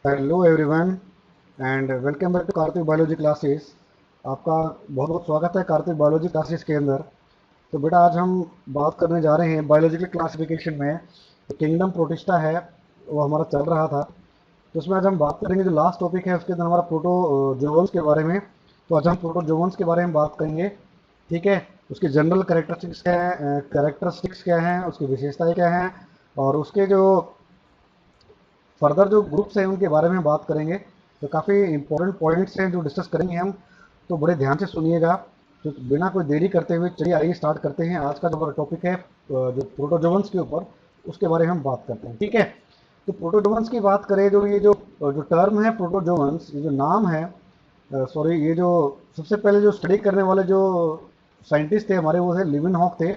Hello everyone and welcome back to Kartik biology classes. आपका बहुत बहुत स्वागत है कार्तिक बायोलॉजी क्लासेस के अंदर। तो बेटा आज हम बात करने जा रहे हैं बायोलॉजिकल क्लासिफिकेशन में किंगडम प्रोटिस्टा है, वो हमारा चल रहा था। तो उसमें आज हम बात करेंगे, जो लास्ट टॉपिक है उसके अंदर हमारा प्रोटोजोवंस के बारे में। तो आज हम प्रोटोजोवंस के बारे में बात करेंगे। ठीक है, उसके जनरल कैरेक्टरिस्टिक्स क्या हैं, उसकी विशेषताएं क्या हैं, और उसके जो फर्दर जो ग्रुप्स हैं उनके बारे में बात करेंगे। तो काफ़ी इंपॉर्टेंट पॉइंट्स हैं जो डिस्कस करेंगे हम, तो बड़े ध्यान से सुनिएगा। तो बिना कोई देरी करते हुए चलिए आइए स्टार्ट करते हैं। आज का जो हमारा टॉपिक है जो प्रोटोजोवंस के ऊपर, उसके बारे में हम बात करते हैं। ठीक है, तो प्रोटोजोवंस की बात करें, जो ये जो जो टर्म है प्रोटोजोवंस, ये जो नाम है, सॉरी, ये जो सबसे पहले जो स्टडी करने वाले जो साइंटिस्ट थे हमारे, वो थे लिविनहॉक थे,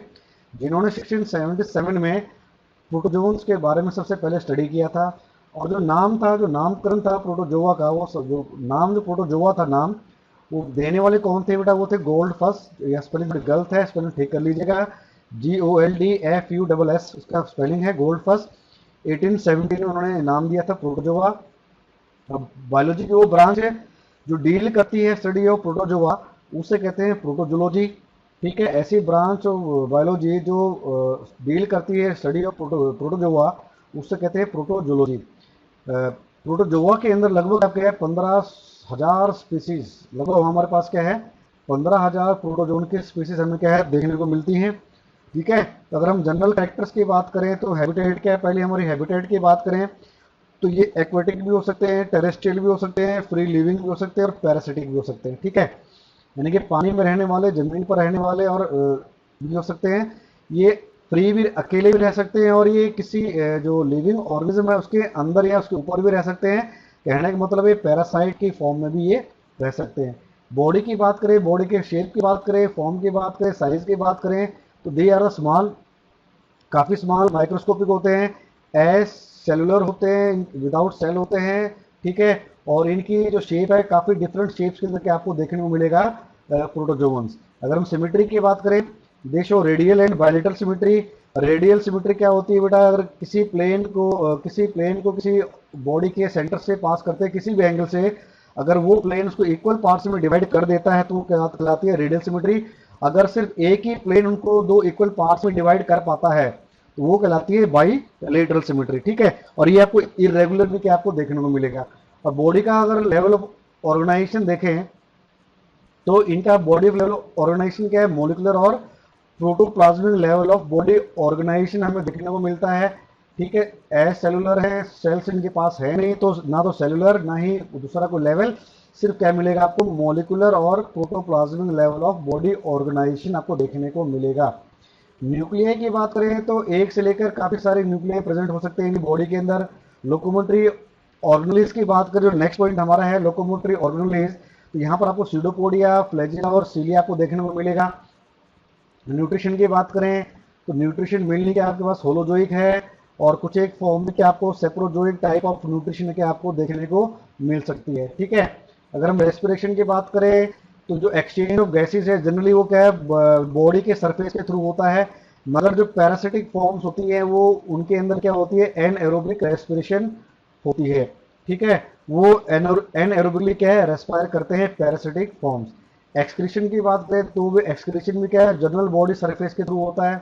जिन्होंने 1677 में प्रोटोजोवंस के बारे में सबसे पहले स्टडी किया था। और जो नाम था, जो नामकरण था प्रोटोजोआ का, वो जो नाम, जो प्रोटोजोआ था नाम, वो देने वाले कौन थे बेटा? वो थे गोल्ड फर्स्ट। यह स्पेलिंग गलत है, स्पेलिंग ठीक कर लीजिएगा। GOLDFUSS उसका स्पेलिंग है, गोल्ड फर्स्ट। 1817 में उन्होंने नाम दिया था प्रोटोजोआ। अब बायोलॉजी की वो ब्रांच है जो डील करती है स्टडी ऑफ प्रोटोजोआ, उसे कहते हैं प्रोटोजोलॉजी। ठीक है, ऐसी ब्रांच ऑफ बायोलॉजी जो डील करती है स्टडी ऑफ प्रोटोजोआ, उससे कहते हैं प्रोटोजोलॉजी। प्रोटोजोआ के अंदर लगभग आपके है 15,000 स्पीसीज। लगभग हमारे पास क्या है, 15,000 प्रोटोजोन की स्पीसीज हमें क्या है देखने को मिलती हैं। ठीक है, तो अगर हम जनरल कैरेक्टर्स की बात करें तो हैबिटेट क्या है, पहले हमारी हैबिटेट की बात करें तो ये एक्वेटिक भी हो सकते हैं, टेरेस्ट्रियल भी हो सकते हैं, फ्री लिविंग भी हो सकते हैं, और पैरासिटिक भी हो सकते हैं। ठीक है, यानी कि पानी में रहने वाले, जमीन पर रहने वाले, और भी हो सकते हैं। ये फ्री भी, अकेले भी रह सकते हैं, और ये किसी जो लिविंग ऑर्गेनिज्म है उसके अंदर या उसके ऊपर भी रह सकते हैं। कहने का मतलब ये पैरासाइट की फॉर्म में भी ये रह सकते हैं। बॉडी की बात करें, बॉडी के शेप की बात करें, फॉर्म की बात करें, साइज की बात करें, तो दे आर स्मॉल, काफ़ी स्मॉल, माइक्रोस्कोपिक होते हैं, एस सेलुलर होते हैं, विदाउट सेल होते हैं। ठीक है, और इनकी जो शेप है काफ़ी डिफरेंट शेप्स के अंदर के आपको देखने को मिलेगा प्रोटोजोवंस। अगर हम सिमेट्री की बात करें, दे show radial and bilateral symmetry. Radial symmetry क्या होती है बेटा? अगर किसी प्लेन को किसी बॉडी के सेंटर से पास करते हैं किसी भी एंगल से, अगर वो प्लेन उसको इक्वल पार्ट्स में डिवाइड कर देता है तो वो क्या कहलाती है? Radial symmetry. अगर सिर्फ एक ही प्लेन उनको दो इक्वल पार्ट्स में डिवाइड कर पाता है तो वो कहलाती है बाईलेटरल सिमेट्री। ठीक है, और ये आपको इरेगुलर भी क्या आपको देखने को मिलेगा। और बॉडी का अगर लेवल ऑफ ऑर्गेनाइजेशन देखें तो इनका बॉडी ऑफ लेवल ऑर्गेनाइजेशन क्या है? मोलिकुलर और protoplasmic level of body organisation हमें देखने को मिलता है। ठीक है, एज सेलुलर है, सेल्स इनके पास है नहीं, तो ना तो सेलुलर ना ही दूसरा कोई लेवल, सिर्फ क्या मिलेगा आपको? मोलिकुलर और protoplasmic level of body organisation आपको देखने को मिलेगा। न्यूक्लियाई की बात करें तो एक से लेकर काफी सारे न्यूक्लियाई प्रेजेंट हो सकते हैं बॉडी के अंदर। लोकोमोटरी ऑर्गेनलीज की बात करें, जो नेक्स्ट पॉइंट हमारा है लोकोमोटरी ऑर्गेनलीज, तो यहाँ पर आपको सीडोपोडिया, फ्लैजिला और सीलिया आपको देखने को मिलेगा। न्यूट्रिशन की बात करें तो न्यूट्रिशन मेनली क्या आपके पास होलोजोइक है, और कुछ एक फॉर्म में क्या आपको सेप्रोजोइक टाइप ऑफ न्यूट्रिशन क्या आपको देखने को मिल सकती है। ठीक है, अगर हम रेस्पिरेशन की बात करें तो जो एक्सचेंज ऑफ गैसेज है जनरली वो क्या है, बॉडी के सरफेस के थ्रू होता है। मगर जो पैरासिटिक फॉर्म्स होती है वो उनके अंदर क्या होती है? एनएरोबिक रेस्पिरेशन होती है। ठीक है, वो एनएरोबिकली क्या है? रेस्पायर करते हैं पैरासिटिक फॉर्म्स। एक्सक्रीशन की बात करें तो वो एक्सक्रीशन भी क्या है? जनरल बॉडी सरफेस के थ्रू होता है।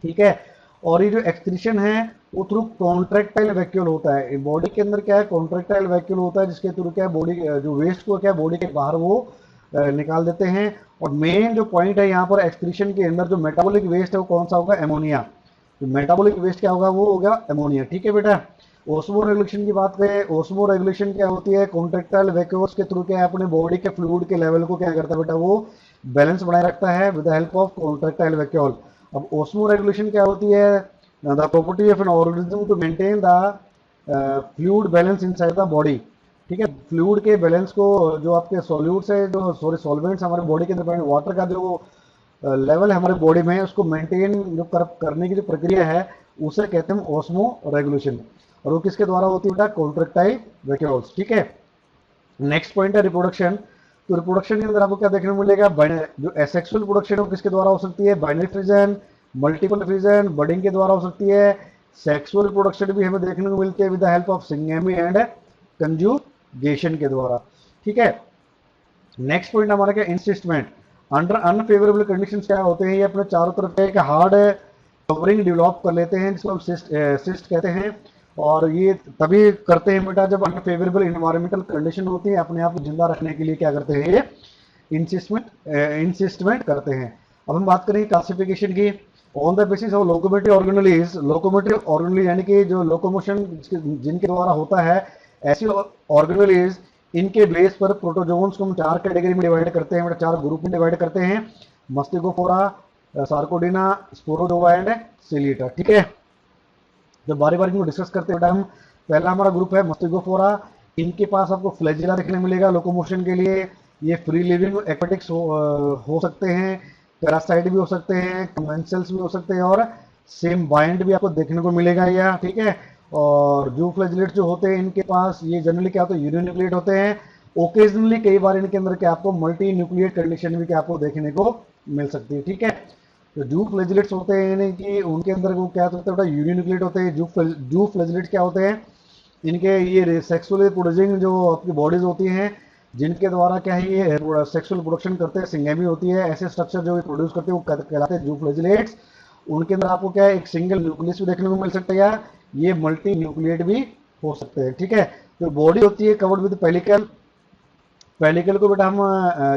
ठीक है, और ये जो एक्सक्रीशन है वो थ्रू कॉन्ट्रेक्टाइल वैक्यूल होता है। बॉडी के अंदर क्या है? कॉन्ट्रेक्टाइल वैक्यूल होता है, जिसके थ्रू क्या है बॉडी जो वेस्ट को क्या बॉडी के बाहर वो निकाल देते हैं। और मेन जो पॉइंट है यहाँ पर एक्सक्रीशन के अंदर, जो मेटाबॉलिक वेस्ट है वो कौन सा होगा? एमोनिया। जो मेटाबॉलिक वेस्ट क्या होगा? वो होगा एमोनिया। ठीक है बेटा, ओस्मो रेगुलेशन की बात करें, ओस्मो रेगुलेशन क्या होती है? कॉन्ट्रेक्टाइल वैक्यूल्स के थ्रू क्या है अपने बॉडी के फ्लूइड के लेवल को क्या करता है बेटा? वो बैलेंस बनाए रखता है with the help of contractile vacuole. अब ओस्मो रेगुलेशन क्या होती है? The property of an organism to maintain the fluid balance inside the body. ठीक है, फ्लूइड के बैलेंस को, जो आपके सॉल्यूट्स है, जो सॉरी सॉल्वेंट्स हमारे बॉडी के अंदर, वाटर का जो लेवल है हमारे बॉडी में, उसको मेंटेन जो करने की जो प्रक्रिया है उसे कहते हैं ओस्मो रेगुलेशन। और वो किसके द्वारा होती है बेटा? Contractile vacuoles. ठीक है, नेक्स्ट पॉइंट है रिप्रोडक्शन। तो रिप्रोडक्शन के अंदर आपको क्या देखने को मिलेगा? जो एसेक्सुअल प्रोडक्शन है वो किसके द्वारा हो सकती है? Binary fission, multiple fission, budding के द्वारा हो सकती है, सेक्सुअल रिप्रोडक्शन भी हमें देखने को मिलती है with the help of syngamy and conjugation के द्वारा। ठीक है, नेक्स्ट पॉइंट हमारा क्या, इंसिस्टमेंट। अंडर अनफेवरेबल कंडीशंस क्या होते हैं, ये अपने चारों तरफ एक हार्ड कवरिंग डेवलप कर लेते हैं जिसको हम सिस्ट कहते हैं। और ये तभी करते हैं बेटा जब अनफेवरेबल इन्वायरमेंटल कंडीशन होती है, अपने आप को जिंदा रखने के लिए क्या करते हैं ये इंसिस्टमेंट करते हैं। अब हम बात करें क्लासिफिकेशन की। On the basis of locomotive organelles यानी कि जो लोकोमोशन जिनके द्वारा होता है, ऐसी ऑर्गेनलीज, इनके बेस पर प्रोटोजोन्स को हम 4 कैटेगरी में डिवाइड करते हैं, 4 ग्रुप में डिवाइड करते हैं, मस्तिकोफोरा, सार्कोडिना, स्पोरोजोआ एंड सिलिटा। ठीक है, तो बारी बारी इनको डिस्कस करते हैं बेटा हम। पहला हमारा ग्रुप है मस्तिकोफोरा। इनके पास आपको फ्लैजिला देखने मिलेगा लोकोमोशन के लिए। ये फ्री लिविंग एक्वेटिक्स हो सकते हैं, पैरासाइट भी हो सकते हैं, कमेंसल्स भी हो सकते हैं, और सिम्बायंट भी आपको देखने को मिलेगा या। ठीक है, और जू फ्लैजिलेट जो होते हैं इनके पास, ये जनरली क्या होते हैं, यूनिन्यूक्लिएट होते हैं। ओकेजनली कई बार इनके अंदर क्या आपको मल्टी न्यूक्लिएट कंडीशन भी क्या आपको देखने को मिल सकती है। ठीक है, तो जू फ्लैजिलेट्स होते हैं यानी कि उनके अंदर वो क्या होता है, यूनिन्यूक्लिएट होते हैं। जू फ्लैजिलेट्स क्या होते हैं, इनके ये सेक्सुअली प्रोड्यूसिंग जो आपकी बॉडीज होती हैं, जिनके द्वारा क्या है ये सेक्सुअल प्रोडक्शन करते हैं, सिंगेमी होती है, ऐसे स्ट्रक्चर जो प्रोड्यूस करते हैं वो कहलाते हैं जू फ्लैजिलेट्स। उनके अंदर आपको क्या है, एक सिंगल न्यूक्लियस भी देखने को मिल सकता है, या ये मल्टी न्यूक्लिएट भी हो सकते हैं। ठीक है, तो बॉडी होती है कवर्ड विद पेलिकल। पेलिकल को बेटा हम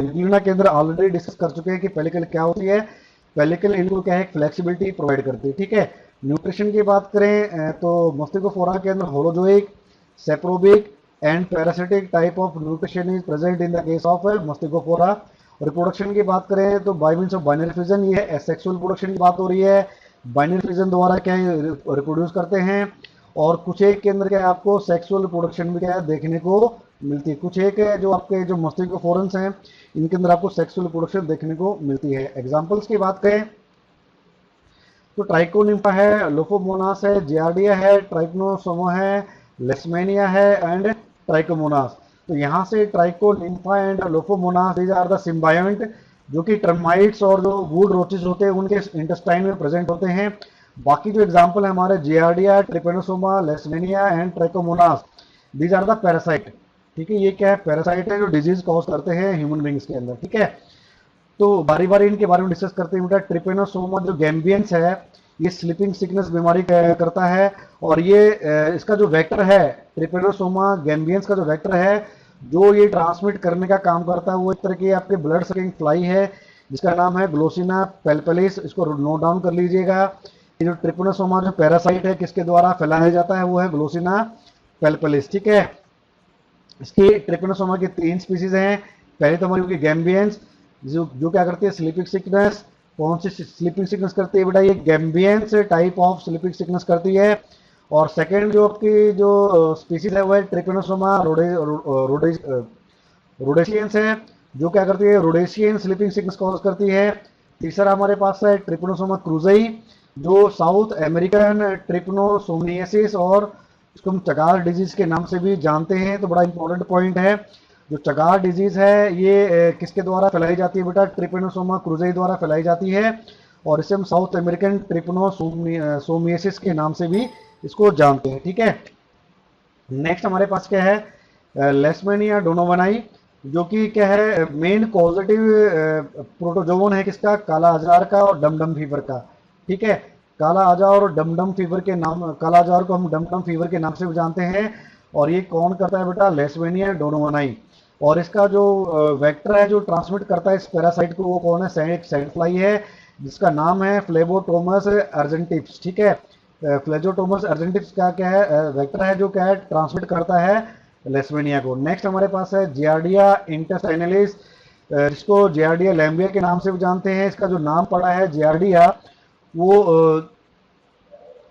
यूग्लिना के अंदर ऑलरेडी डिस्कस कर चुके हैं कि पेलिकल क्या होती है। पेलिकल इनको क्या है, फ्लेक्सिबिलिटी प्रोवाइड करती है। ठीक है, न्यूट्रिशन की बात करें तो मस्तिकोफोरा के अंदर holozoic, saprobic and parasitic type of nutrition is present in the case of Mastigophora. Reproduction की बात करें तो by means of binary fission, ये एसेक्सुअल प्रोडक्शन की बात हो रही है। बाइनरी फिजन द्वारा क्या है रिप्रोड्यूस करते हैं। और कुछ एक के अंदर क्या है, आपको सेक्सुअल प्रोडक्शन भी क्या है देखने को मिलती है। कुछ एक है जो आपके जो मस्तिकोफोरन्स हैं, इनके अंदर आपको सेक्सुअल प्रोडक्शन देखने को मिलती है। एग्जांपल्स की बात करें तो ट्राइकोनिम्फा है, लोफोमोनास है, जियार्डिया है, ट्राइक्नोसोमा है, लेशमेनिया है एंड ट्राइकोमोनास। तो यहाँ से Trichonympha and Lophomonas these are the symbiont, जो कि टर्माइट्स और जो वुड रोचेस होते हैं उनके इंटेस्टाइन में प्रेजेंट होते हैं। बाकी जो एग्जाम्पल है हमारे Giardia, Trypanosoma, Leishmania and Trichomonas, these are the parasite. ठीक है, ये क्या है, पैरासाइट है जो डिजीज कॉज करते हैं ह्यूमन बींग्स के अंदर। ठीक है, तो बारी बारी इनके बारे में डिस्कस करते हैं बेटा। ट्रिपेनोसोमा जो गैम्बियंस है, ये स्लीपिंग सिकनेस बीमारी करता है, और ये इसका जो वेक्टर है, ट्रिपेनोसोमा गैम्बियंस का जो वेक्टर है जो ये ट्रांसमिट करने का काम करता है, वो एक तरह की आपके ब्लड सकिंग फ्लाई है जिसका नाम है ग्लोसिना पेल्पेलिस। इसको नोट डाउन कर लीजिएगा। ये जो ट्रिपेनोसोमा जो पैरासाइट है किसके द्वारा फैलाया जाता है, वो है ग्लोसिना पेल्पेलिस। ठीक है, इसके ट्रिपेनोसोमा के 3 स्पीसीज हैं। पहले तो हमारी गैम्बियंस जो क्या करती है, स्लीपिंग सिकनेस। कौन सी स्लीपिंग सिकनेस करती है बेटा, ये gambiense type of sleeping sickness करती है। और सेकेंड जो आपकी जो स्पीसीज है वो है ट्रिपेनोसोमा रोडेशियंस है, जो क्या करती है, रोडेशियन स्लीपिंग सिकनेस कॉज करती है। तीसरा हमारे पास है ट्रिपेनोसोमा क्रूजई, जो साउथ अमेरिकन ट्रिपनोसोमनियासिस और इसको हम चगार डिजीज के नाम से भी जानते हैं। तो बड़ा इंपॉर्टेंट पॉइंट है, जो चगार डिजीज है ये किसके द्वारा फैलाई जाती है बेटा, ट्रिपेनोसोमा क्रूजई द्वारा फैलाई जाती है। और इसे हम साउथ अमेरिकन ट्रिपनोसोमियासिस के नाम से भी इसको जानते हैं। ठीक है, नेक्स्ट हमारे पास क्या है, लेशमेनिया डोनोवनाई, जो कि क्या है, मेन पॉजिटिव प्रोटोजोवन है किसका, काला अजार का और डमडम फीवर का। ठीक है, काला अजार और डमडम फीवर के नाम, काला अजार को हम डमडम फीवर के नाम से भी जानते हैं। और ये कौन करता है बेटा, लेशमेनिया डोनोवनाई। और इसका जो वेक्टर है जो ट्रांसमिट करता है इस पैरासाइट को, वो कौन है, सैंड फ्लाई है जिसका नाम है फ्लेबोटोमस अर्जेंटिप्स। ठीक है, फ्लेजोटोमस अर्जेंटिप्स का क्या है, वेक्टर है जो क्या है ट्रांसमिट करता है लेशमेनिया को। नेक्स्ट हमारे पास है जियार्डिया इंटेस्टाइनलिस, जिसको जियार्डिया लैम्बिया के नाम से भी जानते हैं। इसका जो नाम पड़ा है जियार्डिया, वो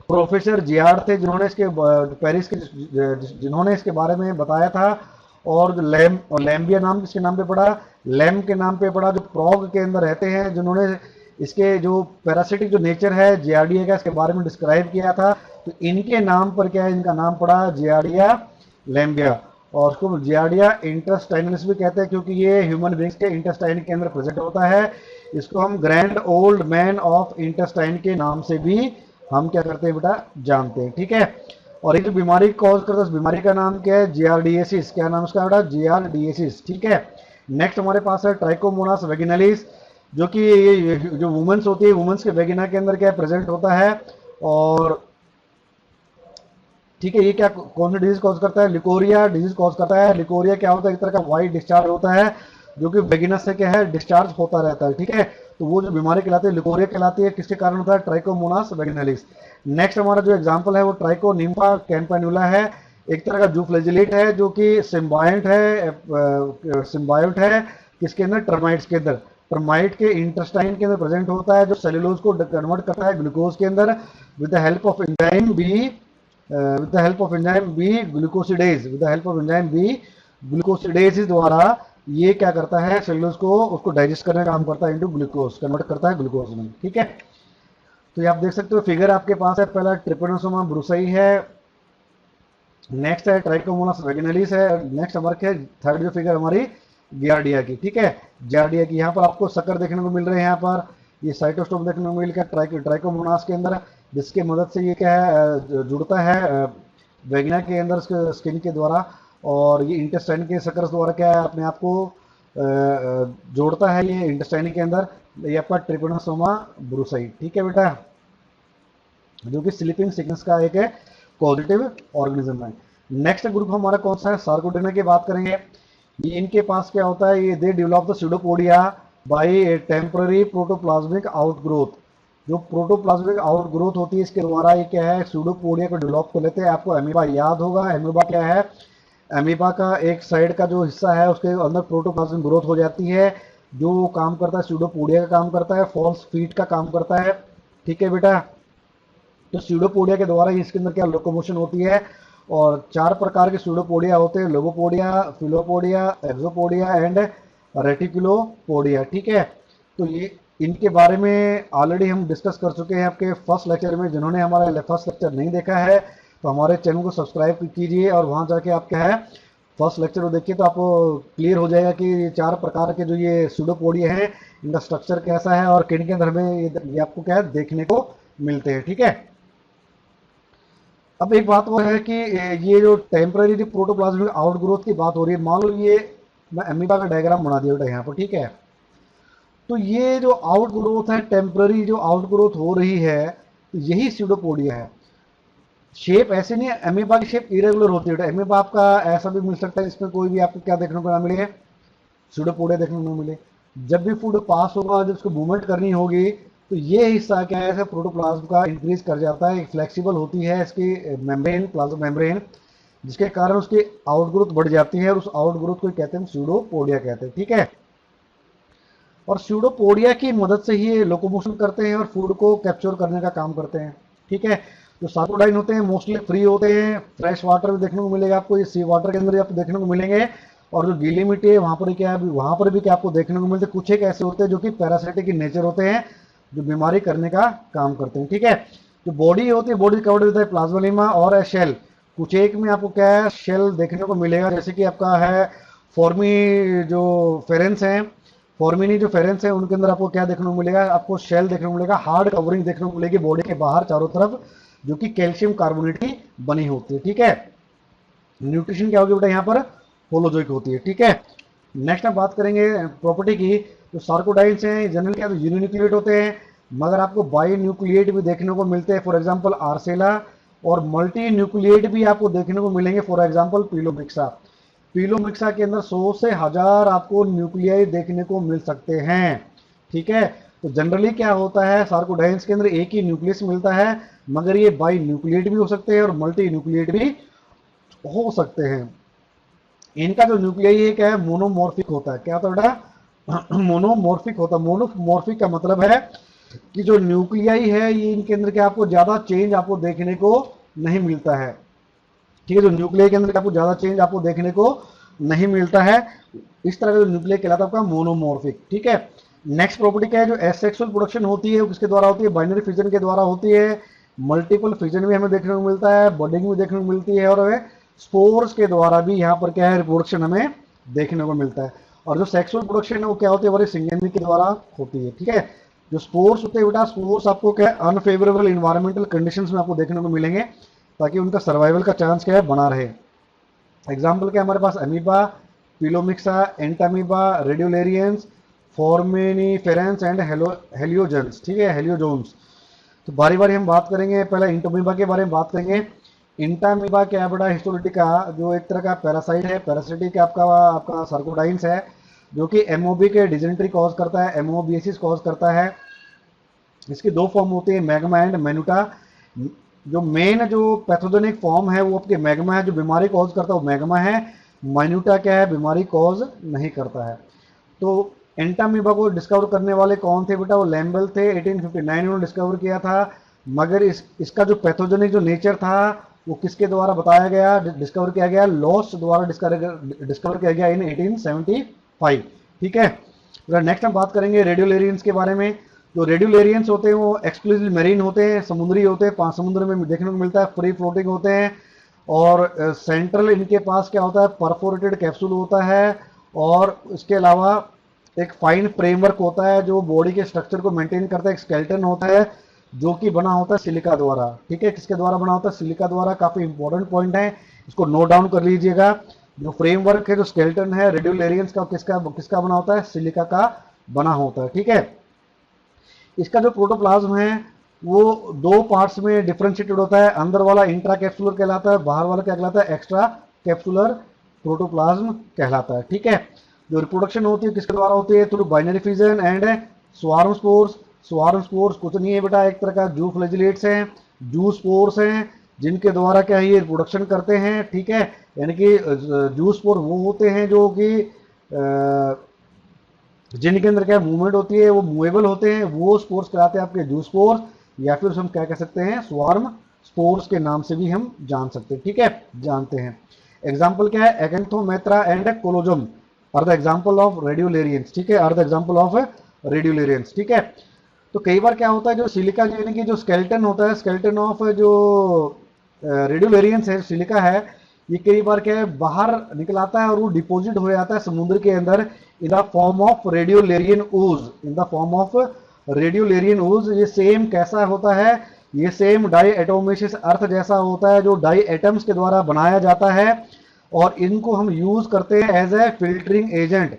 प्रोफेसर जियार्ड थे जिन्होंने इसके पेरिस के जिन्होंने इसके बारे में बताया था। और लैम्बिया नाम किसके नाम पे पड़ा, लैम के नाम पे पड़ा, जो प्रॉग के अंदर रहते हैं, जिन्होंने इसके जो पैरासिटिक जो नेचर है जियार्डिया का इसके बारे में डिस्क्राइब किया था। तो इनके नाम पर क्या है, इनका नाम पड़ा जियार्डिया लैम्बिया। और उसको जियार्डिया इंटेस्टाइनलिस भी कहते हैं क्योंकि ये ह्यूमन बींग्स के इंटेस्टाइन के अंदर प्रेजेंट होता है। इसको हम grand old man of intestine के नाम से भी हम क्या करते हैं बेटा, जानते हैं। ठीक है, और ये जो बीमारी कॉज करता है उस बीमारी का नाम क्या है, जियारडीएसिस। क्या नाम उसका बेटा, जियारडीएसिस। ठीक है, नेक्स्ट हमारे पास है ट्राइकोमोनास वेगिनालिस, जो कि ये जो वुमेन्स होती है, वुमेन्स के वेगिना के अंदर क्या प्रेजेंट होता है। और ठीक है, ये क्या कौन सी डिजीज कॉज करता है, लिकोरिया डिजीज कॉज करता है। लिकोरिया क्या होता है, एक तरह का वाइट डिस्चार्ज होता है जो कि वेगिनस से क्या है, डिस्चार्ज होता रहता है। ठीक है, तो वो जो बीमारी कहलाती है लिकोरिया कहलाती है, किसके कारण होता है, ट्राइकोमोनास वेगिनालिस। नेक्स्ट हमारा जो एग्जांपल है वो ट्राइकोनिम्फा कैम्पेनुला है, एक तरह का जूफ्लेजिलेट है जो कि सिम्बायोट है किसके अंदर, टर्माइट्स के अंदर। टर्माइट के इंटेस्टाइन के अंदर प्रेजेंट होता है, जो सेलुलोज को कन्वर्ट करता है ग्लूकोज के अंदर with the help of enzyme B, with the help of enzyme B glucosidase, with the help of enzyme B glucosidase द्वारा ये क्या करता है, सेलुलोज को उसको डाइजेस्ट करने का काम करता है, इनटू ग्लूकोज कन्वर्ट करता है ग्लूकोज में। ठीक है, तो ये आप देख सकते हो फिगर आपके पास है, पहला ट्रिपेनोसोमा ब्रुसई है, नेक्स्ट है ट्राइकोमोनास वेगिनालिस है, नेक्स्ट हमारे थर्ड जो फिगर हमारी जियार्डिया की। ठीक है, जियार्डिया की, यहाँ पर आपको शक्कर देखने को मिल रहे हैं, यहाँ पर ये साइटोस्टोम देखने को मिल गया ट्राइकोमोनास के अंदर, जिसके मदद से ये क्या है, जुड़ता है वेगिना के अंदर स्किन के द्वारा, और ये इंटेस्टाइन के सकर्स द्वारा क्या है, अपने आप को जोड़ता है ये इंटेस्टाइन के अंदर। ये आपका ट्रिपेनोसोमा ब्रुसई। ठीक है बेटा, जो कि स्लीपिंग सिकनेस का एक पॉजिटिव ऑर्गेनिज्म है। नेक्स्ट ग्रुप हमारा कौन सा है, सार्कोडेना की बात करेंगे। ये इनके पास क्या होता है, ये they develop the pseudopodia by temporary protoplasmic outgrowth. जो प्रोटोप्लाज्मिक आउटग्रोथ होती है इसके द्वारा ये क्या है, स्यूडोपोडिया को डेवलप कर लेते हैं। आपको अमीबा याद होगा, अमीबा क्या है, अमीबा का एक साइड का जो हिस्सा है उसके अंदर प्रोटोप्लाज्मिक ग्रोथ हो जाती है, जो काम करता है स्यूडोपोडिया का काम करता है, फॉल्स फीट का काम करता है। ठीक है बेटा, तो स्यूडोपोडिया के द्वारा इसके अंदर क्या लोकोमोशन होती है। और चार प्रकार के स्यूडोपोडिया होते हैं, लोगोपोडिया, फिलोपोडिया, एक्सोपोडिया एंड रेटिकुलोपोडिया। ठीक है, तो ये इनके बारे में ऑलरेडी हम डिस्कस कर चुके हैं आपके फर्स्ट लेक्चर में। जिन्होंने हमारा फर्स्ट लेक्चर नहीं देखा है तो हमारे चैनल को सब्सक्राइब कीजिए और वहाँ जाके आप क्या है, फर्स्ट लेक्चर को देखिए तो आपको क्लियर हो जाएगा कि चार प्रकार के जो ये स्यूडोपोडिया हैं इनका स्ट्रक्चर कैसा है और किन के अंदर हमें ये आपको क्या है देखने को मिलते हैं। ठीक है, अब एक बात वो है कि ये जो टेम्पररी प्रोटोप्लाज्मिक आउटग्रोथ की बात हो रही है, मान लो ये मैं अमीबा का डायग्राम बना दिया बेटा यहाँ पर। ठीक है, तो ये जो आउटग्रोथ है, टेम्पररी जो आउटग्रोथ हो रही है, तो यही स्यूडोपोडिया है। शेप ऐसे नहीं है, अमीबा की शेप इरेगुलर होती है। अमीबा आपका ऐसा भी मिल सकता है, इसमें कोई भी आपको क्या देखने को ना मिले, स्यूडोपोडिया देखने को ना मिले। जब भी फूड पास होगा, जब उसको मूवमेंट करनी होगी, तो ये हिस्सा क्या है, प्रोटोप्लाज्म का इंक्रीज कर जाता है, फ्लेक्सिबल होती है इसकी मेम्ब्रेन, प्लाज्मा मेम्ब्रेन, जिसके कारण उसकी आउटग्रोथ बढ़ जाती है और उस आउटग्रोथ को कहते हैं स्यूडोपोडिया कहते हैं। ठीक है, और स्यूडोपोडिया की मदद से ही लोकोमोशन करते हैं और फूड को कैप्चर करने का काम करते हैं। ठीक है, जो सार्कोडाइन होते हैं मोस्टली फ्री होते हैं, फ्रेश वाटर भी देखने को मिलेगा आपको, ये सी वाटर के अंदर आपको देखने को मिलेंगे, और जो गीली मिट्टी है वहाँ पर क्या है, वहाँ पर भी क्या आपको देखने को मिलते हैं। कुछ एक ऐसे होते हैं जो कि पैरासिटिक in नेचर होते हैं, जो बीमारी करने का काम करते हैं। ठीक है, जो बॉडी होती है, बॉडी कवर्ड विद प्लाज्मोलेमा और शेल। कुछ एक में आपको क्या है, शेल देखने को मिलेगा, जैसे कि आपका है फॉर्मी जो फेरेंस हैं, फॉर्मिनी जो फेरेंस है उनके अंदर आपको क्या देखने को मिलेगा, आपको शेल देखने को मिलेगा, हार्ड कवरिंग देखने को मिलेगी बॉडी के बाहर चारों तरफ, जो कि कैल्शियम कार्बोनेट की बनी होती है। ठीक है, न्यूट्रिशन क्या होगी बेटा यहाँ पर, होलोजोइक होती है। ठीक है, नेक्स्ट हम बात करेंगे प्रॉपर्टी की। जो सार्कोडाइन्स हैं जनरली क्या यूनिन्यूक्लिएट होते हैं, मगर आपको बाई न्यूक्लिएट भी देखने को मिलते हैं, फॉर एग्जांपल आर्सेला, और मल्टी न्यूक्लिएट भी आपको देखने को मिलेंगे, फॉर एग्जांपल पिलोमिक्सा। पिलोमिक्सा के अंदर 100 से 1000 आपको न्यूक्लियाई देखने को मिल सकते हैं। ठीक है, तो जनरली क्या होता है, सार्कोडाइन्स के अंदर एक ही न्यूक्लियस मिलता है, मगर ये बाई न्यूक्लिएट भी हो सकते हैं और मल्टी न्यूक्लिएट भी हो सकते हैं। इनका जो न्यूक्लियाई है क्या है, मोनोमॉर्फिक होता है। क्या होता है बेटा, मोनोमॉर्फिक होता है। मोनोमॉर्फिक का मतलब है कि जो न्यूक्लियाई है ये इनके अंदर क्या आपको ज्यादा चेंज आपको देखने को नहीं मिलता है। ठीक है, जो न्यूक्लियाई के अंदर आपको ज्यादा चेंज आपको देखने को नहीं मिलता है, इस तरह का जो न्यूक्लियाई कहलाता है आपका मोनोमॉर्फिक। ठीक है, नेक्स्ट प्रॉपर्टी क्या है, जो एसेक्सुअल प्रोडक्शन होती है वो किसके द्वारा होती है, बाइनरी फिजन के द्वारा होती है। मल्टीपल फिजन भी हमें देखने को मिलता है, बडिंग भी देखने को मिलती है, और स्पोर्स के द्वारा भी यहाँ पर क्या है, रिप्रोडक्शन हमें देखने को मिलता है। और जो सेक्सुअल प्रोडक्शन है वो क्या होती है, हमारे सिंगेनी के द्वारा होती है। ठीक है, जो स्पोर्स होते हैं बेटा, स्पोर्स आपको क्या है अनफेवरेबल इन्वायरमेंटल कंडीशंस में आपको देखने को मिलेंगे, ताकि उनका सर्वाइवल का चांस क्या है बना रहे। एग्जाम्पल क्या हमारे पास, अमीबा, पिलोमिक्सा, एंटामीबा, रेडियोलेरियंस, फॉर्मेनिफेरेंस एंड हेलियोजेंस, ठीक है, हेलियोजोन्स। तो बारी बारी हम बात करेंगे, पहले इंटोमीबा के बारे में बात करेंगे। इंटामीबा क्या है बेटा, हिस्टोलिटिका, जो एक तरह का पैरासाइट है, पैरासिटिक आपका आपका सर्कोडाइंस है, जो कि एमओबी के डिजेंट्री कॉज करता है, एमओबीएसिस कॉज करता है। इसकी दो फॉर्म होती है, मैग्मा एंड मेनुटा। जो मेन जो पैथोजेनिक फॉर्म है वो आपके मैग्मा है, जो बीमारी कॉज करता है वो मैग्मा है। माइन्यूटा क्या है, बीमारी कॉज नहीं करता है। तो एंटामीबा को डिस्कवर करने वाले कौन थे बेटा, वो लैम्बल थे, 1859 उन्होंने डिस्कवर किया था। मगर इसका जो पैथोजेनिक जो नेचर था वो किसके द्वारा बताया गया, डिस्कवर किया गया, लॉस द्वारा डिस्कवर किया गया इन 1875, ठीक है। नेक्स्ट हम बात करेंगे रेडियोलेरियंस के बारे में। जो रेडियोलेरियंस होते हैं वो एक्सक्लूसिव मेरीन होते हैं, समुद्री होते हैं, 5 समुद्र में देखने को मिलता है, फ्री फ्लोटिंग होते हैं। और सेंट्रल इनके पास क्या होता है, परफोरेटेड कैप्सूल होता है। और इसके अलावा एक फाइन फ्रेमवर्क होता है जो बॉडी के स्ट्रक्चर को मेंटेन करता है, एक स्केलेटन होता है जो कि बना होता है सिलिका द्वारा, ठीक है। किसके द्वारा बना होता है, सिलिका द्वारा। काफी इंपॉर्टेंट पॉइंट है, इसको नोट डाउन कर लीजिएगा। जो फ्रेमवर्क है, जो स्केलेटन है रेडियोलेरियंस का, किसका किसका बना होता है, सिलिका का बना होता है, ठीक है। इसका जो प्रोटोप्लाज्म है वो 2 पार्ट्स में डिफरेंशिएटेड होता है। अंदर वाला इंट्रा कैप्सुलर कहलाता है, बाहर वाला क्या कहलाता है, एक्स्ट्रा कैप्सुलर प्रोटोप्लाज्म कहलाता है, ठीक है। जो रिप्रोडक्शन होती है किसके द्वारा होती है, through binary fission and swarm spores. Swarm spores कुछ नहीं है बेटा, एक तरह का जू फ्लैजिलेट्स हैं, जू स्पोर्स हैं, जिनके द्वारा क्या है ये रिप्रोडक्शन करते हैं, ठीक है। यानी कि जू स्पोर वो होते हैं जो कि जिनके अंदर क्या मूवमेंट होती है, वो मूवेबल होते हैं, वो स्पोर्स कहलाते हैं आपके जू स्पोर्स, या फिर हम क्या कह सकते हैं, स्वार्म स्पोर्स के नाम से भी हम जान सकते हैं, ठीक है, जानते हैं। एग्जाम्पल क्या है, Acanthometra and Collozoum are the example of radiolarians, ठीक है, are the example of radiolarians, ठीक है। तो कई बार क्या होता है, जो सिलिका यानी कि जो स्केलेटन होता है, स्केलेटन ऑफ जो रेडियोलेरियंस है, सिलिका है, ये कई बार क्या है बाहर निकल आता है और वो डिपॉजिट हो जाता है समुद्र के अंदर in the form of radiolarian ooze, in the form of radiolarian ooze. ये सेम कैसा होता है, ये सेम डाई एटोमेसिस अर्थ जैसा होता है, जो डाई एटम्स के द्वारा बनाया जाता है, और इनको हम यूज करते हैं एज ए फिल्टरिंग एजेंट।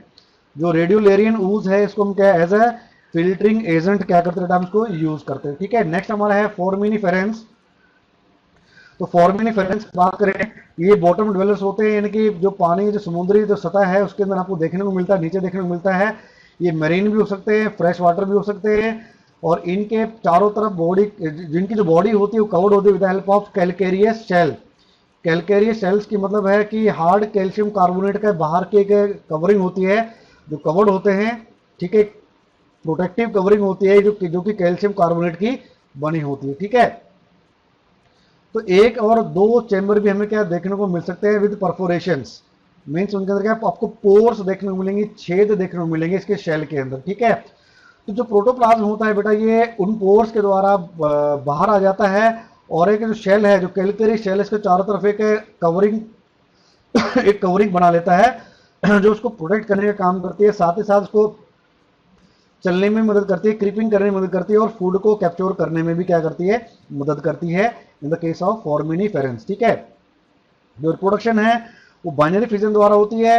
जो रेडियोलेरियन ऊज है इसको हम क्या एज ए फिल्टरिंग एजेंट क्या करते हैं, हम इसको यूज करते हैं, ठीक है। नेक्स्ट हमारा है फोर्मिनिफेरेंस। तो फोर्मिनिफेरेंस की बात करें, ये बॉटम ड्वेलर्स होते हैं, यानी कि जो पानी जो समुद्री जो सतह है उसके अंदर आपको देखने को मिलता है, नीचे देखने को मिलता है। ये मरीन भी हो सकते हैं, फ्रेश वाटर भी हो सकते हैं, और इनके चारों तरफ बॉडी, जिनकी जो बॉडी होती है वो कवर्ड होती है with help of calcareous shell. Calcareous shells की मतलब है कि हार्ड कैल्शियम कार्बोनेट का बाहर की कवरिंग होती है, जो कवर्ड होते हैं, ठीक है, प्रोटेक्टिव कवरिंग होती है जो कि कैल्शियम कार्बोनेट की बनी होती है, ठीक है। तो एक और 2 चैम्बर भी हमें क्या देखने को मिल सकते हैं विद परफोरेशंस, मीन्स उनके अंदर क्या आपको पोर्स देखने को मिलेंगे, छेद देखने को मिलेंगे इसके शेल के अंदर, ठीक है। तो जो प्रोटोप्लाज्म होता है बेटा, ये उन पोर्स के द्वारा बाहर आ जाता है, और एक जो शेल है, जो कैलकेरी शेल, इसके चारों तरफ एक कवरिंग एक कवरिंग बना लेता है जो उसको प्रोटेक्ट करने का काम करती है, साथ ही साथ उसको चलने में मदद करती है, क्रीपिंग करने में मदद करती है, और फूड को कैप्चर करने में भी क्या करती है, मदद करती है, इन द केस ऑफ फोर्मिनिफेरेंस, ठीक है। जो रिप्रोडक्शन है वो बाइनरी फिजन द्वारा होती है,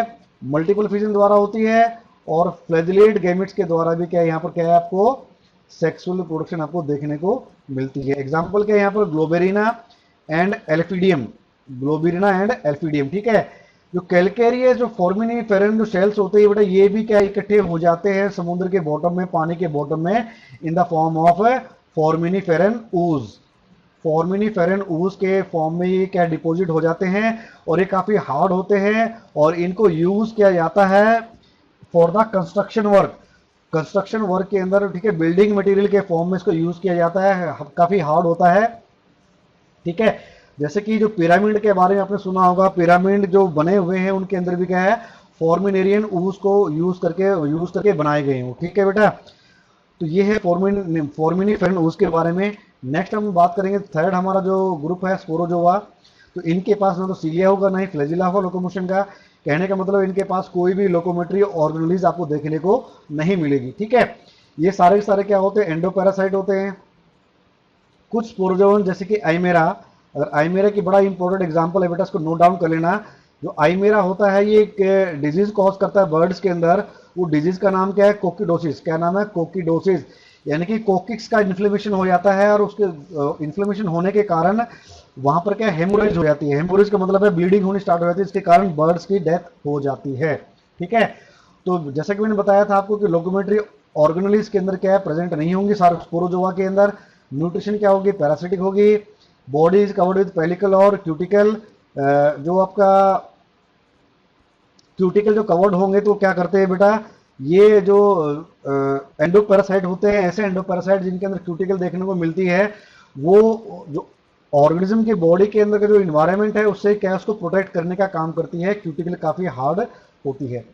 मल्टीपल फिजन द्वारा होती है, और फ्लैजिलेट गैमेट्स के द्वारा भी क्या है, यहाँ पर क्या है आपको सेक्सुअल रिप्रोडक्शन आपको देखने को मिलती है। एग्जाम्पल क्या है यहाँ पर, ग्लोबेरिना एंड एल्फीडियम, ग्लोबेरिना एंड एल्फीडियम, ठीक है। जो कैलकेरियस जो फोर्मिनिफेरन जो शेल्स होते हैं बेटा, ये भी क्या इकट्ठे हो जाते हैं समुद्र के बॉटम में, पानी के बॉटम में, इन द फॉर्म ऑफ फोर्मिनिफेरन ऊज। फोर्मिनिफेरन ऊज के फॉर्म में ये क्या डिपॉजिट हो जाते हैं, और ये काफी हार्ड होते हैं, और इनको यूज किया जाता है for the construction work, construction work के अंदर, ठीक है, बिल्डिंग मटेरियल के फॉर्म में इसको यूज किया जाता है, काफी हार्ड होता है, ठीक है। जैसे कि जो पिरामिड के बारे में आपने सुना होगा, पिरामिड जो बने हुए हैं उनके अंदर भी क्या है, फोर्मिनेरियन ऊज को यूज करके बनाए गए हैं, ठीक है बेटा। तो ये है फोर्मिनिफेरन ऊज के बारे में। नेक्स्ट हम बात करेंगे, थर्ड हमारा जो ग्रुप है स्पोरोजोआ। तो इनके पास ना तो सीलिया होगा ना ही फ्लैजिला होगा लोकोमोशन का, कहने का मतलब इनके पास कोई भी लोकोमेटरी ऑर्गेनलीज आपको देखने को नहीं मिलेगी, ठीक है। ये सारे के सारे क्या होते हैं, एंडोपैरासाइट होते हैं। कुछ स्पोरोजोवन जैसे कि आइमेरा, अगर आइमेरा की बड़ा इंपॉर्टेंट एग्जांपल है बेटा, इसको नोट डाउन कर लेना। जो आइमेरा होता है ये एक डिजीज कॉज करता है बर्ड्स के अंदर। वो डिजीज का नाम क्या है, कोकीडोसिस। क्या नाम है, कोकीडोसिस। यानी कि कोकिक्स का इन्फ्लेमेशन हो जाता है, और उसके इन्फ्लेमेशन होने के कारण वहां पर क्या हेमोरेज हो जाती है। हेमोरेज का मतलब है ब्लीडिंग होनी स्टार्ट हो जाती है, इसके कारण बर्ड्स की डेथ हो जाती है। ठीक है, तो जैसा कि मैंने बताया था आपको कि लोकोमेट्री ऑर्गेनेलिस के अंदर क्या है, प्रेजेंट नहीं होंगी सारे स्पोरोजोआ के अंदर। न्यूट्रिशन क्या होगी, पैरासिटिक होगी। Body is covered with pellicle और क्यूटिकल। जो आपका क्यूटिकल जो कवर्ड होंगे तो क्या करते हैं बेटा, ये जो एंडोपैरासाइट होते हैं, ऐसे एंडोपैरासाइट जिनके अंदर क्यूटिकल देखने को मिलती है, वो जो ऑर्गेनिज्म की बॉडी के अंदर का जो इन्वायरमेंट है उससे क्या है, उसको प्रोटेक्ट करने का काम करती है। क्यूटिकल काफी हार्ड होती है।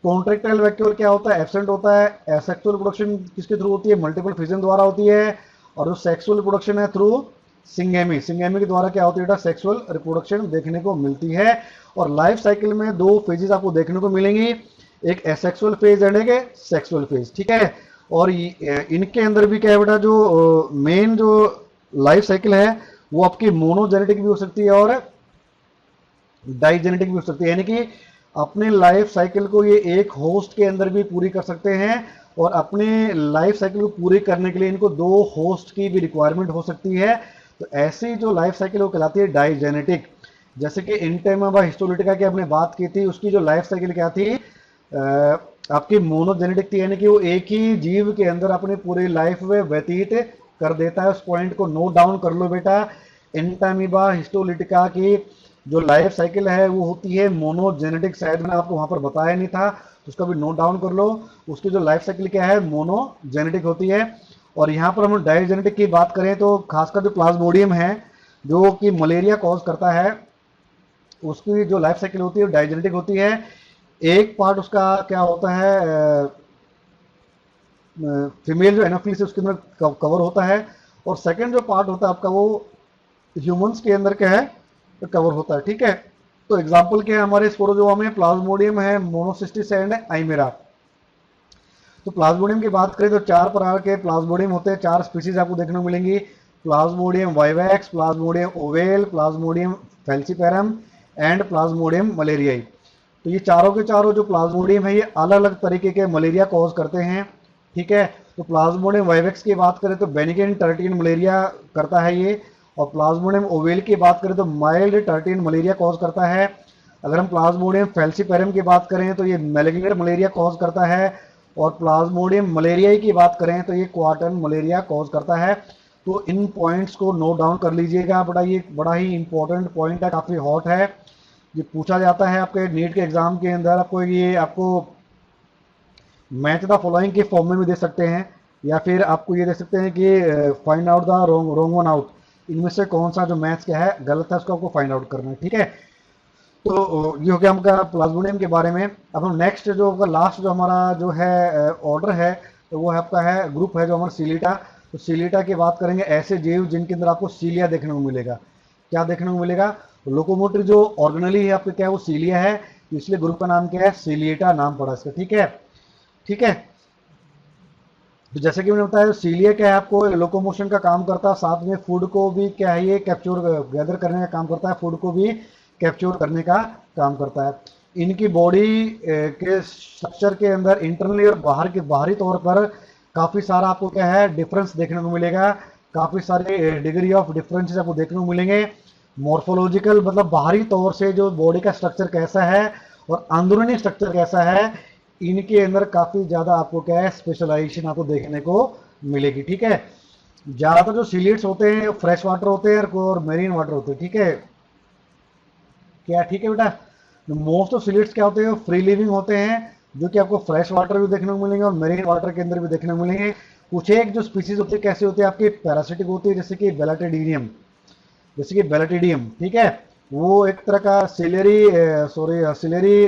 कॉन्ट्रेक्टाइल वैक्यूल क्या होता है, एब्सेंट होता है। एसेक्सुअल प्रोडक्शन किसके थ्रू होती है, मल्टीपल फिजन द्वारा होती है। और जो सेक्सुअल प्रोडक्शन है थ्रू सिंगेमी। सिंगेमी के द्वारा क्या होती है, सेक्सुअल रिप्रोडक्शन देखने को मिलती है। और लाइफ साइकिल में दो फेजेस आपको देखने को मिलेंगी, एक एसेक्सुअल फेज एंड एक सेक्सुअल फेज। ठीक है, और इनके अंदर भी क्या है बेटा, जो मेन जो लाइफ साइकिल है वो आपकी मोनोजेनेटिक भी हो सकती है और डाइजेनेटिक भी हो सकती है। यानी कि अपने लाइफ साइकिल को ये एक होस्ट के अंदर भी पूरी कर सकते हैं, और अपने लाइफ साइकिल को पूरी करने के लिए इनको दो होस्ट की भी रिक्वायरमेंट हो सकती है। तो ऐसी जो लाइफ साइकिल वो कहलाती है डाइजेनेटिक। जैसे कि इंटेमा हिस्टोलिटिका की आपने बात की थी, उसकी जो लाइफ साइकिल क्या थी, आपकी मोनोजेनेटिक थी। यानी कि वो एक ही जीव के अंदर अपनी पूरी लाइफ में व्यतीत कर देता है। उस पॉइंट को नोट डाउन कर लो बेटा। इंटामीबा हिस्टोलिटिका की जो लाइफ साइकिल है वो होती है मोनोजेनेटिक। शायद मैंने आपको वहां पर बताया नहीं था, तो उसका भी नोट डाउन कर लो। उसकी जो लाइफ साइकिल क्या है, मोनोजेनेटिक होती है। और यहाँ पर हम डायजेनेटिक की बात करें तो खासकर जो प्लाज्मोडियम है जो कि मलेरिया कॉज करता है, उसकी जो लाइफ साइकिल होती है वो डायजेनेटिक होती है। एक पार्ट उसका क्या होता है, फीमेल जो एनोफिलिस है उसके अंदर कवर होता है, और सेकंड जो पार्ट होता है आपका वो ह्यूमंस के अंदर क्या है, कवर होता है। ठीक है, तो एग्जांपल क्या है हमारे स्पोरोजोआ में, प्लाज्मोडियम है, मोनोसिस्टिस एंड आइमेरा। तो प्लाज्मोडियम की बात करें तो चार प्रकार के प्लाज्मोडियम होते हैं, चार स्पीसीज आपको देखने को मिलेंगी। Plasmodium vivax, Plasmodium ovale, Plasmodium falciparum and Plasmodium malariae. तो ये चारों के चारों जो प्लाज्मोडियम है ये अलग अलग तरीके के मलेरिया कॉज करते हैं। ठीक है, तो प्लाज्मोडियम वाइवेक्स की बात करें तो बेनिगेन टर्टिन मलेरिया करता है ये। और प्लाज्मोडियम ओवेल की बात करें तो माइल्ड टर्टिन मलेरिया कॉज करता है। अगर हम प्लाज्मोडियम फेल्सीपेरम की बात करें तो ये मैलेग्नेंट मलेरिया कॉज करता है। और प्लाज्मोडियम मलेरिया की बात करें तो ये क्वार्टन मलेरिया कॉज करता है। तो इन पॉइंट्स को नोट डाउन कर लीजिएगा बड़ा, ये बड़ा ही इंपॉर्टेंट पॉइंट है, काफ़ी हॉट है। ये पूछा जाता है आपके नीट के एग्जाम के अंदर। आपको मैच द फॉलोइंग के फॉर्म में भी दे सकते हैं, या फिर आपको ये दे सकते हैं कि find out the wrong one out. इनमें से कौन सा जो मैच क्या है गलत है उसको आपको फाइंड आउट करना है। ठीक है, तो ये हो गया आपका प्लाज्मोडियम के बारे में। अब हम नेक्स्ट जो लास्ट जो हमारा जो है ऑर्डर है, तो वो है आपका है ग्रुप है जो हमारा सीलिटा। तो सीलिटा की बात करेंगे, ऐसे जीव जिनके अंदर आपको सीलिया देखने को मिलेगा। क्या देखने को मिलेगा, लोकोमोटिव जो ऑर्गेनली है आपका क्या है वो सीलिया है, इसलिए ग्रुप का नाम क्या है, सीलिएटा नाम पड़ा इसका। ठीक है, ठीक है, तो जैसे कि मैंने बताया सीलिया क्या है, आपको लोकोमोशन का काम करता है, साथ में फूड को भी क्या है ये कैप्चर गैदर करने का काम करता है, फूड को भी कैप्चर करने का काम करता है। इनकी बॉडी के स्ट्रक्चर के अंदर इंटरनली और बाहरी तौर पर काफ़ी सारा आपको क्या है डिफरेंस देखने को मिलेगा। काफ़ी सारे डिग्री ऑफ डिफरेंसेस आपको देखने को मिलेंगे। मॉर्फोलॉजिकल मतलब बाहरी तौर से जो बॉडी का स्ट्रक्चर कैसा है और अंदरूनी स्ट्रक्चर कैसा है, इनके अंदर काफी ज्यादा आपको क्या है स्पेशलाइजेशन आपको देखने को मिलेगी। ठीक है, ज्यादातर जो सीलिड्स होते हैं फ्रेश वाटर होते हैं और मेरीन वाटर होते हैं। ठीक है, क्या ठीक है बेटा, मोस्ट ऑफ सीलिड्स क्या होते हैं, फ्री लिविंग होते हैं, जो कि आपको फ्रेश वाटर भी देखने को मिलेंगे और मेरीन वाटर के अंदर भी देखने को मिलेंगे। कुछ एक जो स्पीसीज होती है कैसे होती है आपकी पैरासिटिक होती है, जैसे कि बेलाटिडियम। ठीक है, वो एक तरह का सिलेरी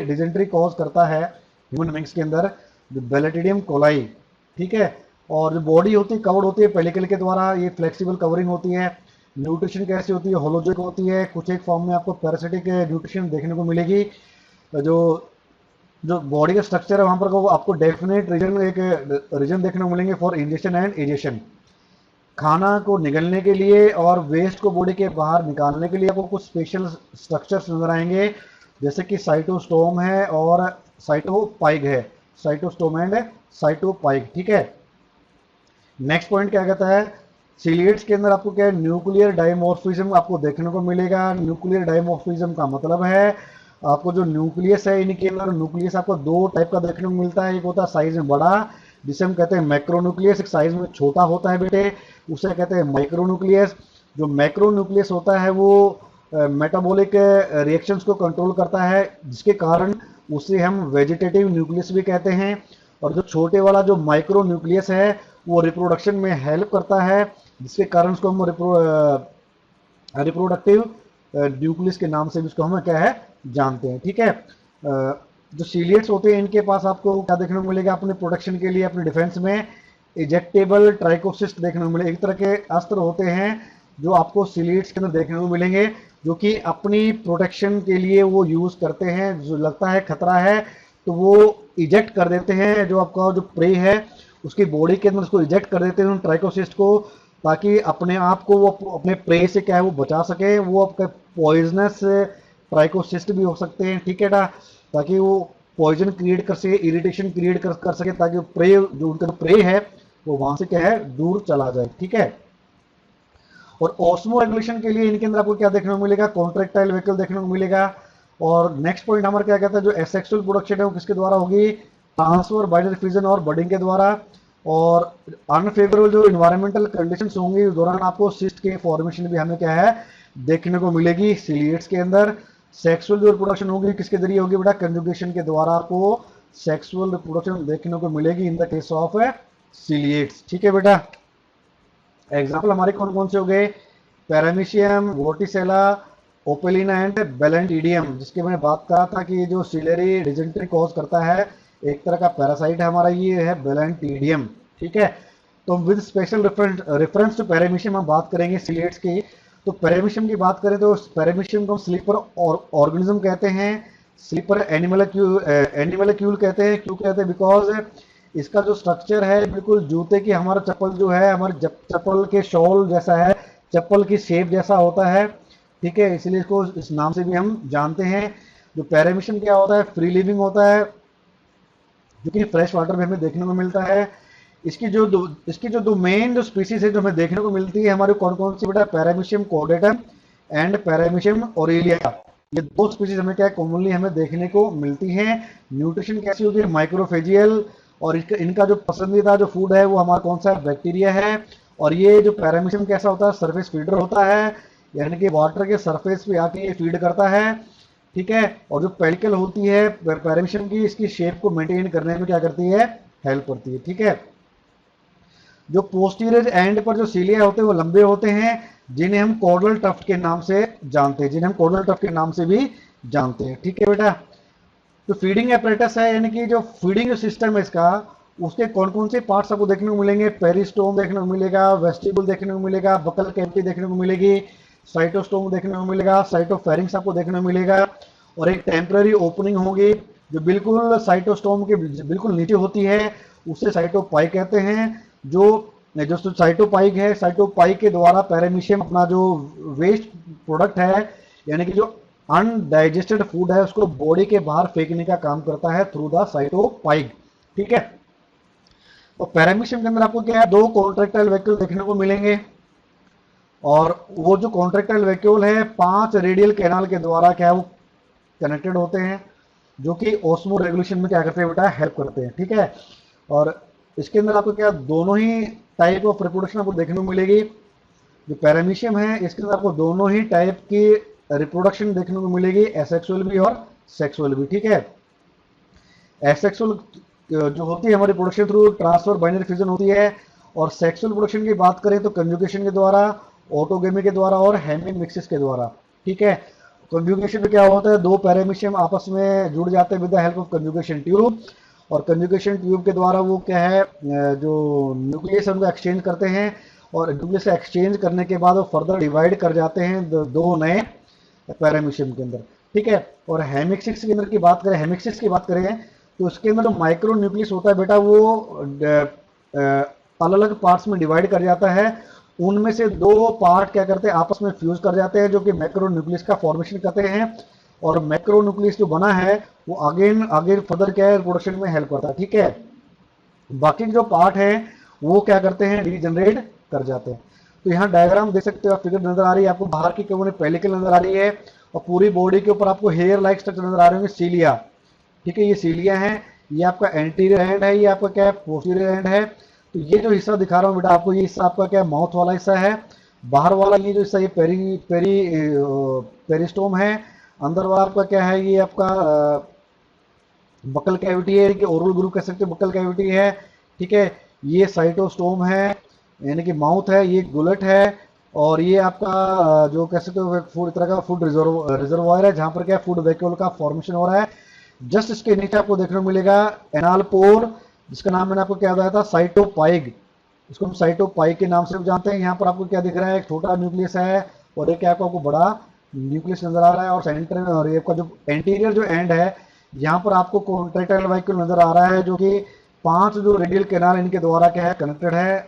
डिजेंट्री कॉज करता है ह्यूमन बींग्स के अंदर, जो बेलेटिडियम कोलाई। ठीक है, और जो बॉडी होती है कवर्ड होती है पेलिकल के द्वारा, ये फ्लेक्सिबल कवरिंग होती है। न्यूट्रिशन कैसी होती है, होलोजिक होती है। कुछ एक फॉर्म में आपको पैरासिटिक न्यूट्रिशन देखने को मिलेगी। जो जो बॉडी का स्ट्रक्चर है वहां पर को आपको डेफिनेट रीजन, एक रीजन देखने को मिलेंगे फॉर इंजेक्शन एंड एजेशन। खाना को निगलने के लिए और वेस्ट को बॉडी के बाहर निकालने के लिए आपको कुछ स्पेशल स्ट्रक्चर्स नजर आएंगे, जैसे कि साइटोस्टोम है और साइटोपाइग है, साइटोस्टोम एंड साइटोपाइग। ठीक है, नेक्स्ट पॉइंट क्या कहता है, सिलिएट्स के अंदर आपको क्या है, न्यूक्लियर डायमॉर्फिज्म आपको देखने को मिलेगा। न्यूक्लियर डायमॉर्फिज्म का मतलब है आपको जो न्यूक्लियस है, इनके अंदर न्यूक्लियस आपको दो टाइप का देखने को मिलता है। एक होता है साइज में बड़ा, जिसे हम कहते हैं मैक्रो न्यूक्लियस, एक साइज में छोटा होता है बेटे, उसे कहते हैं माइक्रो न्यूक्लियस। जो मैक्रो न्यूक्लियस होता है वो मेटाबॉलिक रिएक्शंस को कंट्रोल करता है, जिसके कारण उसे हम वेजिटेटिव न्यूक्लियस भी कहते हैं। और जो छोटे वाला जो माइक्रो न्यूक्लियस है वो रिप्रोडक्शन में हेल्प करता है, जिसके कारण उसको हम रिप्रोडक्टिव न्यूक्लियस के नाम से भी उसको हम क्या है जानते हैं। ठीक है, जो सीलिएट्स होते हैं इनके पास आपको क्या देखने को मिलेगा अपने प्रोटेक्शन के लिए, अपने डिफेंस में इजेक्टेबल ट्राइकोसिस्ट देखने को मिलेगा। एक तरह के अस्त्र होते हैं जो आपको सीलिएट्स के अंदर देखने को मिलेंगे, जो कि अपनी प्रोटेक्शन के लिए वो यूज करते हैं। जो लगता है खतरा है तो वो इजेक्ट कर देते हैं, जो आपका जो प्रे है उसकी बॉडी के अंदर उसको इजेक्ट कर देते हैं उन ट्राइकोसिस्ट को, ताकि अपने आप को वो अपने प्रे से क्या है वो बचा सके। वो आपका पॉइजनस ट्राइकोसिस्ट भी हो सकते हैं, ठीक है ना, ताकि वो पॉइजन क्रिएट कर सके, इरिटेशन क्रिएट कर सके, ताकि प्रे जो उनका प्रे है वो वहां से क्या है दूर चला जाए। ठीक है, और ऑस्मो रेगुलेशन के लिए इनके अंदर आपको क्या देखने को मिलेगा, कॉन्ट्रैक्टाइल व्हीकल देखने को मिलेगा। और नेक्स्ट पॉइंट हमारा क्या कहता है, जो एसेक्सुअल प्रोडक्शन है वो किसके द्वारा होगी, ट्रांसफर, बाइनरी फ्यूजन और बडिंग के द्वारा। और अनफेवरेबल जो इन्वायरमेंटल कंडीशंस होंगी उस दौरान आपको सिस्ट के फॉर्मेशन भी हमें क्या है देखने को मिलेगी सिलिएट्स के अंदर। सेक्सुअल जो रिप्रोडक्शन होगी किसके जरिए होगी बेटा, कंजुगेशन के द्वारा आपको सेक्सुअल रिप्रोडक्शन देखने को मिलेगी इन द केस ऑफ सिलिएट्स। ठीक है बेटा, एग्जाम्पल हमारे कौन कौन से हो गए, पैरामीशियम, वोटिसेला, ओपेलिना एंड बेलेंटिडियम, जिसके मैंने बात करा था कि ये जो सिलेरी डिजेंट्री कॉज करता है, एक तरह का पैरासाइट है हमारा, ये है बेलेंटिडियम। ठीक है, तो with special reference to Paramecium हम बात करेंगे सिलिएट्स की। तो पैरामीशियम की बात करें तो पैरामीशियम को स्लीपर ऑर्गेनिज्म कहते हैं, स्लीपर एनिमलक्यूल कहते हैं। क्यों कहते हैं, बिकॉज इसका जो स्ट्रक्चर है बिल्कुल जूते की, हमारा चप्पल जो है हमारे चप्पल के शॉल जैसा है, चप्पल की शेप जैसा होता है। ठीक है, इसलिए इसको इस नाम से भी हम जानते हैं। जो पैरामीशियम क्या होता है, फ्री लिविंग होता है, जो कि फ्रेश वाटर में हमें देखने को मिलता है। इसकी जो दो मेन जो स्पीसीज है जो हमें देखने को मिलती है हमारे कौन कौन सी बेटा, पैरामीशियम कॉर्डेटम एंड पैरामीशियम ओरेलिया। ये दो स्पीसीज हमें क्या कॉमनली हमें देखने को मिलती हैं। न्यूट्रिशन कैसी होती है, माइक्रोफेजियल, और इनका जो पसंदीदा जो फूड है वो हमारा कौन सा है, बैक्टीरिया है। और ये जो पैरामीशियम कैसा होता है, सरफेस फीडर होता है, यानी कि वाटर के सरफेस पे आके ये फीड करता है। ठीक है, और जो पेडिकल होती है पैरामीशियम की, इसकी शेप को मेंटेन करने में क्या करती है, हेल्प करती है। ठीक है, जो पोस्टीरियर एंड पर जो सीलिया होते हैं वो लंबे होते हैं, जिन्हें हम कॉर्डल टफ्ट के नाम से जानते हैं, जिन्हें हम कॉर्डल टफ्ट के नाम से भी जानते हैं। ठीक है बेटा, तो फीडिंग एपरेटस है, यानी कि जो फीडिंग सिस्टम है इसका, उसके कौन कौन से पार्ट्स आपको देखने को मिलेंगे, पेरिस्टोम देखने को मिलेगा, वेस्टिबुल देखने को मिलेगा, बकल कैविटी देखने को मिलेगी, साइटोस्टोम देखने को मिलेगा, साइटोफेरिंक्स आपको देखने को मिलेगा, और एक टेम्पररी ओपनिंग होगी जो बिल्कुल साइटोस्टोम के बिल्कुल नीचे होती है, उसे साइटोपाइक कहते हैं। जो साइटोपाइक है, साइटोपाइक के द्वारा पैरामीशियम अपना जो वेस्ट प्रोडक्ट है, यानी कि जो अनडाइजेस्टेड फूड है, उसको बॉडी के बाहर फेंकने का काम करता है थ्रू द साइटोपाइक। ठीक है, तो पैरामीशियम के अंदर आपको क्या है, दो कॉन्ट्रैक्टाइल वैक्यूल देखने को मिलेंगे, और वो जो कॉन्ट्रैक्टाइल वैक्यूल है 5 रेडियल कैनाल के द्वारा क्या है वो कनेक्टेड होते हैं, जो कि ऑस्मो रेगुलेशन में क्या करते हैं बेटा, हेल्प करते हैं। ठीक है, और इसके अंदर आपको क्या दोनों ही टाइप ऑफ रिप्रोडक्शन आपको देखने को मिलेगी। जो पैरामीशियम है इसके अंदर आपको दोनों ही टाइप की रिप्रोडक्शन देखने को मिलेगी, एसेक्सुअल भी और सेक्सुअल भी। ठीक है, एसेक्सुअल जो होती है हमारी production through transfer, binary fusion होती है, और सेक्सुअल प्रोडक्शन की बात करें तो कंजुगेशन के द्वारा, ऑटोगेमी के द्वारा और हेमिंग मिक्सिस के द्वारा। ठीक है, कंजुगेशन में क्या होता है, दो पैरामीशियम आपस में जुड़ जाते हैं with the help of conjugation tube, और कंजुगेशन ट्यूब के द्वारा वो क्या है जो न्यूक्लियस उनको एक्सचेंज करते हैं, और न्यूक्लियस एक्सचेंज करने के बाद वो फर्दर डिवाइड कर जाते हैं दो नए पैरामीशियम के अंदर। ठीक है, और हेमिक्सिस के अंदर की बात करें, हेमिक्सिस की बात करें तो इसके अंदर जो माइक्रो न्यूक्लियस होता है बेटा वो अलग अलग पार्ट्स में डिवाइड कर जाता है। उनमें से दो पार्ट क्या करते हैं, आपस में फ्यूज कर जाते हैं, जो कि मैक्रो न्यूक्लियस का फॉर्मेशन करते हैं। और मैक्रो न्यूक्लियस जो बना है वो अगेन अगेन फर्दर क्या है, प्रोडक्शन में हेल्प करता है, ठीक है। बाकी जो पार्ट है वो क्या करते हैं, रीजनरेट कर जाते हैं। तो यहाँ डायग्राम देख सकते हो, आप फिगर नजर आ रही है आपको, बाहर की कोने पेलिकल नजर आ रही है और पूरी बॉडी के ऊपर आपको हेयर लाइक स्ट्रक्चर नजर आ रहे होंगे, सीलिया, ठीक है। ये सीलिया है, ये आपका एंटीरियर एंड है, ये आपका क्या है, पोस्टीरियर एंड है। तो ये जो हिस्सा दिखा रहा हूँ बेटा आपको, ये हिस्सा आपका क्या है, माउथ वाला हिस्सा है। बाहर वाला ये जो हिस्सा, ये पेरिस्टोम है। अंदर वाला आपका क्या है, ये आपका बकल कैविटी है, कि ओरल ग्रुप कह सकते हो, बकल कैविटी है, ठीक है। ये साइटोस्टोम है, यानी कि माउथ है, ये गुलेट है। और ये आपका जो कह सकते हो फूड तरह का फूड रिजर्वायर है, जहां पर क्या फूड वैक्यूल का फॉर्मेशन हो रहा है। जस्ट इसके नीचे आपको देखने को मिलेगा एनाल पोर, जिसका नाम मैंने आपको क्या बताया था, साइटोपाइग। इसको हम साइटोपाइग के नाम से भी जानते हैं। यहाँ पर आपको क्या दिख रहा है, एक छोटा न्यूक्लियस है और एक आपको बड़ा न्यूक्लियस नजर आ रहा है। और सेंटर में और ये आपका जो एंटीरियर जो एंड है, यहाँ पर आपको कॉन्ट्रैक्टाइल वैक्यूल नजर आ रहा है, जो कि 5 जो रेडियल कैनाल इनके द्वारा क्या है, कनेक्टेड है।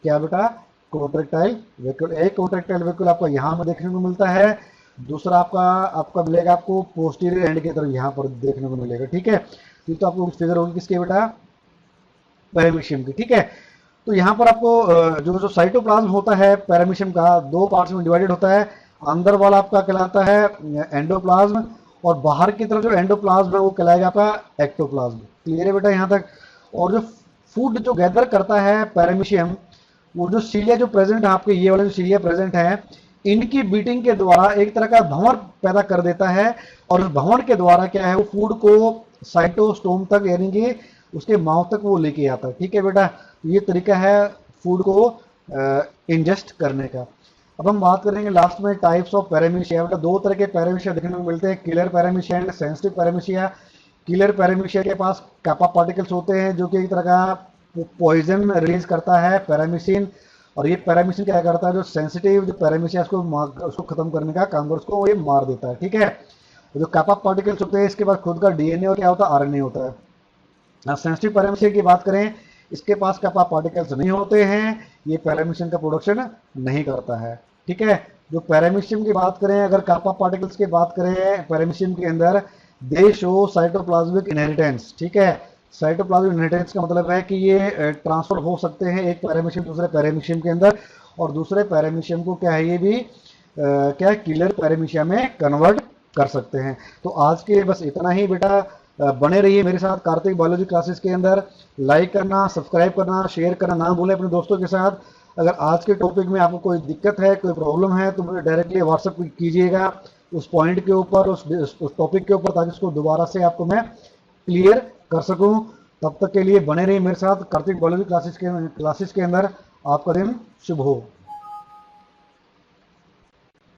क्या बेटा, कॉन्ट्रैक्टाइल वैक्यूल। एक कॉन्ट्रैक्टाइल वैक्यूल आपका यहाँ पर देखने को मिलता है, दूसरा आपका आपका मिलेगा आपको पोस्टीरियर एंड की तरफ यहाँ पर देखने को मिलेगा, ठीक है। तो आपको फिगर होगी किसके बेटा, पैरामीशियम की, ठीक है। तो यहाँ पर आपको जो जो साइटोप्लाज्म होता है पैरामीशियम का, दो पार्ट्स में डिवाइडेड होता है। अंदर वाला आपका कहलाता है एंडोप्लाज्म, और बाहर की तरफ जो एंडोप्लाज्म है वो कहलाएगा आपका एक्टोप्लाज्म। क्लियर है बेटा यहाँ तक। और जो फूड जो गैदर करता है पैरामीशियम, वो जो सीलिया जो प्रेजेंट है आपके, ये वाले जो सीलिया प्रेजेंट है, इनकी बीटिंग के द्वारा एक तरह का भंवर पैदा कर देता है। और उस भंवर के द्वारा क्या है, वो फूड को साइटोस्टोम तक यानी कि उसके माउथ तक वो लेके आता है, ठीक है बेटा। ये तरीका है फूड को इंजेस्ट करने का। अब हम बात करेंगे लास्ट में टाइप्स ऑफ पैरामीशिया। बेटा दो तरह के पैरामीशिया देखने को मिलते हैं, किलर पैरामीशिया एंड सेंसिटिव पैरामीशिया। किलर पैरामीशिया के पास कैपा पार्टिकल्स होते हैं, जो कि एक तरह का पॉइजन रिलीज करता है, पैरामीसिन। और ये पैरामीसिन क्या करता है, जो सेंसिटिव जो पैरामीशिया उसको खत्म करने का काम कर, उसको ये मार देता है, ठीक है। जो कैपा पार्टिकल्स होते हैं, इसके पास खुद का डीएनए और क्या होता है, आरएनए होता है। सेंसिटिव पैरामीशिया की बात करें, इसके पास कैपा पार्टिकल्स नहीं होते हैं, ये पैरामीशियम का प्रोडक्शन नहीं करता है, ठीक है। जो पैरामीशियम की बात करें, अगर कैपा पार्टिकल्स की बात करें पैरामीशियम के अंदर, दे शो साइटोप्लाज्मिक इनहेरिटेंस, ठीक है। साइटोप्लाज्मिक इनहेरिटेंस का मतलब है कि ये ट्रांसफर हो सकते हैं एक पैरामीशियम दूसरे पैरामीशियम के अंदर, और दूसरे पैरामीशियम को क्या है, ये भी क्या किलर पैरामीशिया में कन्वर्ट कर सकते हैं। तो आज के बस इतना ही बेटा। बने रहिए मेरे साथ कार्तिक बायोलॉजी क्लासेस के अंदर। लाइक करना, सब्सक्राइब करना, शेयर करना ना भूलें अपने दोस्तों के साथ। अगर आज के टॉपिक में आपको कोई दिक्कत है, कोई प्रॉब्लम है, तो मुझे डायरेक्टली व्हाट्सएप कीजिएगा उस पॉइंट के ऊपर, उस टॉपिक के ऊपर, ताकि उसको दोबारा से आपको मैं क्लियर कर सकूं। तब तक के लिए बने रहिए मेरे साथ कार्तिक बायोलॉजी क्लासेस के अंदर। आपका दिन शुभ हो।